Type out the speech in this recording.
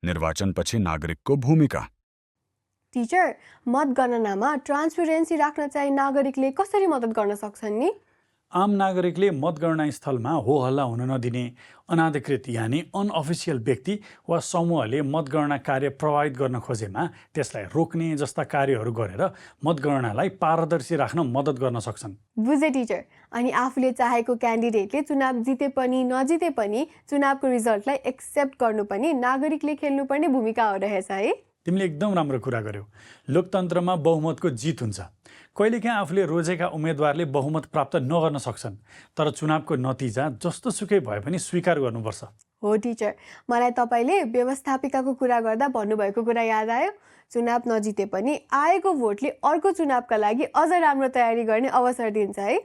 निर्वाचनपछि नागरिकको भूमिका। Teacher, मतगणनामा transparency राख्न चाहिँ नागरिकले कसरी मद्दत गर्न सक्छन् नि? आम नागरिकले मतगणना स्थलमा हो हल्ला हुन नदिने, अनाधिकृत यानि अनअफिसियल व्यक्ति वा समूहले मतगणना कार्य प्रभावित गर्न खोजेमा त्यसलाई रोक्ने जस्ता कार्यहरू गरेर मतगणनालाई पारदर्शी राख्न मद्दत गर्न सक्छन्। बुझे टिचर। अनि आफूले चाहेको क्यान्डिडेटले चुनाव जिते पनि नजिते पनि चुनावको रिजल्टलाई एक्सेप्ट गर्नु पनि नागरिकले खेल्नुपर्ने भूमिका हो रहेछ है? तिमीले एकदम राम्रो कुरा गर्यौ। लोकतन्त्रमा बहुमतको जित हुन्छ। कहिलेकाहीँ आफूले रोजेका उम्मेदवारले बहुमत प्राप्त नगर्न सक्छन्, तर चुनावको नतिजा जस्तो सुकै भए पनि स्वीकार गर्नुपर्छ। हो टिचर, मलाई तपाईँले व्यवस्थापिकाको कुरा गर्दा भन्नुभएको कुरा याद आयो। चुनाव नजिते पनि आएको भोटले अर्को चुनावका लागि अझ राम्रो तयारी गर्ने अवसर दिन्छ है।